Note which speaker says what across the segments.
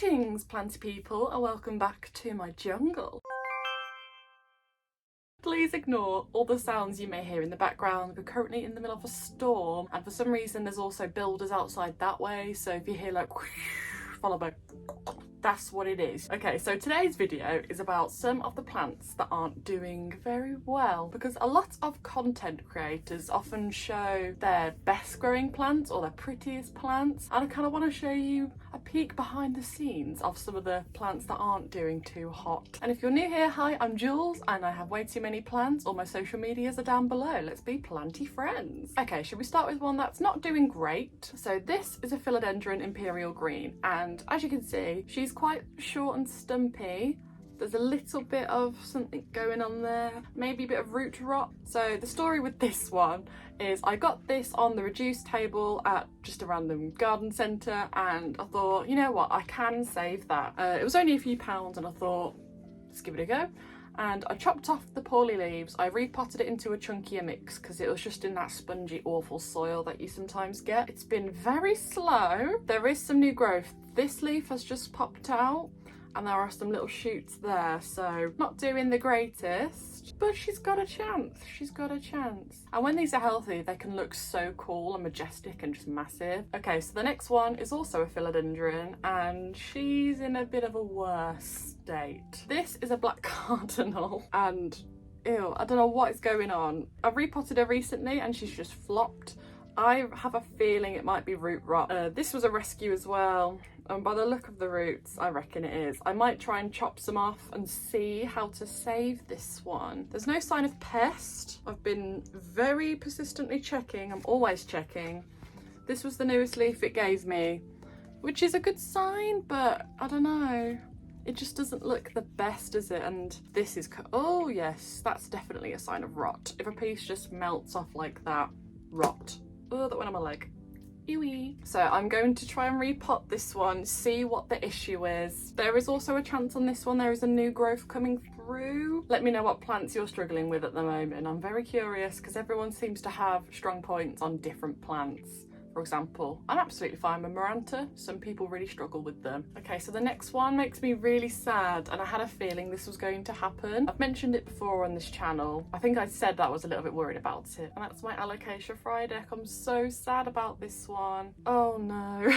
Speaker 1: Greetings, planty people, and welcome back to my jungle. Please ignore all the sounds you may hear in the background. We're currently in the middle of a storm, and for some reason there's also builders outside that way, so if you hear like followed by, that's what it is. Okay, so today's video is about some of the plants that aren't doing very well, because a lot of content creators often show their best growing plants or their prettiest plants, and I kind of want to show you a peek behind the scenes of some of the plants that aren't doing too hot. And if you're new here, hi, I'm Jules and I have way too many plants. All my social medias are down below. Let's be planty friends. Okay, should we start with one that's not doing great? So this is a philodendron imperial green, and as you can see, she's quite short and stumpy. There's a little bit of something going on there, maybe a bit of root rot. So the story with this one is I got this on the reduced table at just a random garden centre, and I thought, you know what, I can save that. It was only a few pounds and I thought, let's give it a go. And I chopped off the poorly leaves, I repotted it into a chunkier mix because it was just in that spongy, awful soil that you sometimes get. It's been very slow. There is some new growth. This leaf has just popped out and there are some little shoots there, so not doing the greatest, but she's got a chance. She's got a chance. And when these are healthy, they can look so cool and majestic and just massive. Okay, so the next one is also a philodendron, and she's in a bit of a worse state. This is a black cardinal, and ew, I don't know what is going on. I've repotted her recently and she's just flopped. I have a feeling it might be root rot. This was a rescue as well, and by the look of the roots, I reckon it is. I might try and chop some off and see how to save this one. There's no sign of pest. I've been very persistently checking. I'm always checking. This was the newest leaf it gave me, which is a good sign, but I don't know. It just doesn't look the best, does it? And this is, oh yes, that's definitely a sign of rot. If a piece just melts off like that, rot. Oh, that went on my leg. Ewy. So I'm going to try and repot this one, see what the issue is. There is also a chance on this one there is a new growth coming through. Let me know what plants you're struggling with at the moment. I'm very curious because everyone seems to have strong points on different plants. For example, I'm absolutely fine with Maranta. Some people really struggle with them. Okay, so the next one makes me really sad, and I had a feeling this was going to happen. I've mentioned it before on this channel. I think I said that I was a little bit worried about it, and that's my Alocasia Frydek. I'm so sad about this one. Oh no.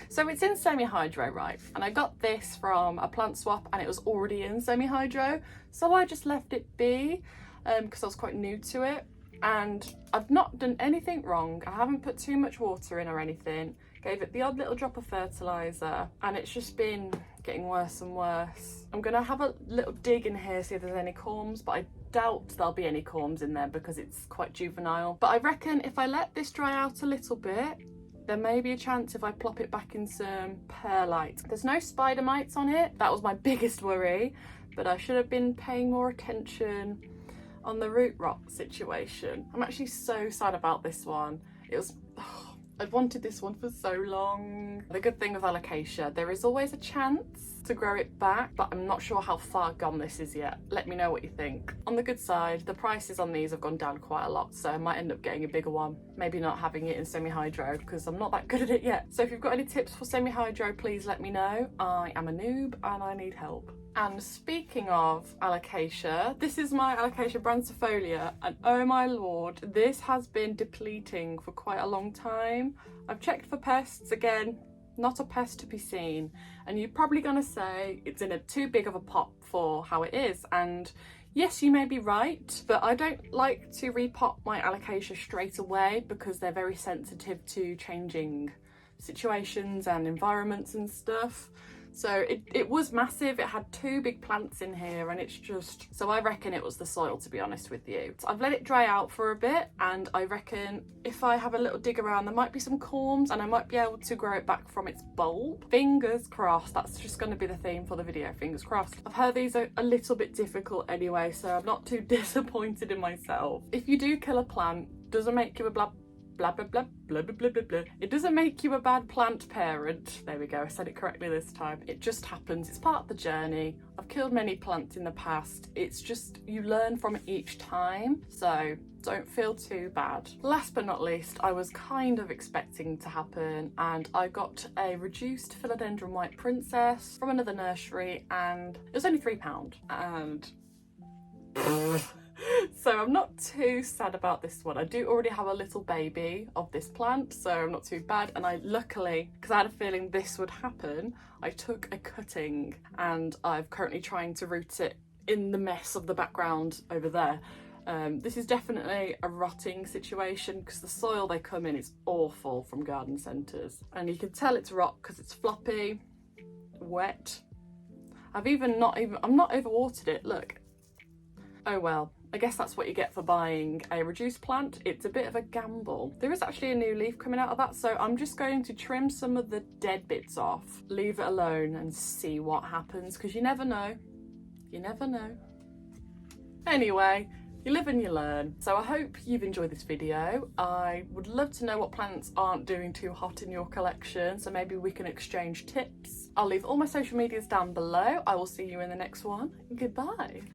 Speaker 1: So it's in semi-hydro, right? And I got this from a plant swap and it was already in semi-hydro. So I just left it be because I was quite new to it. And I've not done anything wrong. I haven't put too much water in or anything. Gave it the odd little drop of fertiliser, and it's just been getting worse and worse. I'm gonna have a little dig in here, see if there's any corms, but I doubt there'll be any corms in there because it's quite juvenile. But I reckon if I let this dry out a little bit, there may be a chance if I plop it back in some perlite. There's no spider mites on it. That was my biggest worry, but I should have been paying more attention on the root rot situation. I'm actually so sad about this one. It was, I've wanted this one for so long. The good thing with Alocasia, there is always a chance to grow it back, but I'm not sure how far gone this is yet. Let me know what you think. On the good side, the prices on these have gone down quite a lot, so I might end up getting a bigger one. Maybe not having it in semi-hydro because I'm not that good at it yet. So if you've got any tips for semi-hydro, please let me know. I am a noob and I need help. And speaking of Alocasia, this is my Alocasia brancifolia, and oh my lord, this has been depleting for quite a long time. I've checked for pests, again, not a pest to be seen. And you're probably gonna say it's in a too big of a pot for how it is, and yes, you may be right, but I don't like to repot my Alocasia straight away because they're very sensitive to changing situations and environments and stuff. So it was massive. It had two big plants in here, and it's just, so I reckon it was the soil, to be honest with you. So I've let it dry out for a bit, and I reckon if I have a little dig around, there might be some corms and I might be able to grow it back from its bulb. Fingers crossed. That's just going to be the theme for the video, fingers crossed. I've heard these are a little bit difficult anyway, so I'm not too disappointed in myself. If you do kill a plant, doesn't make you a blah blah blah blah blah blah blah blah. It doesn't make you a bad plant parent. There we go, I said it correctly this time. It just happens. It's part of the journey. I've killed many plants in the past. It's just, you learn from it each time. So don't feel too bad. Last but not least, I was kind of expecting to happen, and I got a reduced philodendron white princess from another nursery, and it was only £3, and so I'm not too sad about this one. I do already have a little baby of this plant, so I'm not too bad. And I luckily, because I had a feeling this would happen, I took a cutting and I'm currently trying to root it in the mess of the background over there. This is definitely a rotting situation because the soil they come in is awful from garden centres, and you can tell it's rot because it's floppy, wet. I'm not overwatered it, look. Oh well, I guess that's what you get for buying a reduced plant. It's a bit of a gamble. There is actually a new leaf coming out of that, so I'm just going to trim some of the dead bits off, leave it alone and see what happens, because you never know. You never know. Anyway, you live and you learn. So I hope you've enjoyed this video. I would love to know what plants aren't doing too hot in your collection, so maybe we can exchange tips. I'll leave all my social medias down below. I will see you in the next one. Goodbye.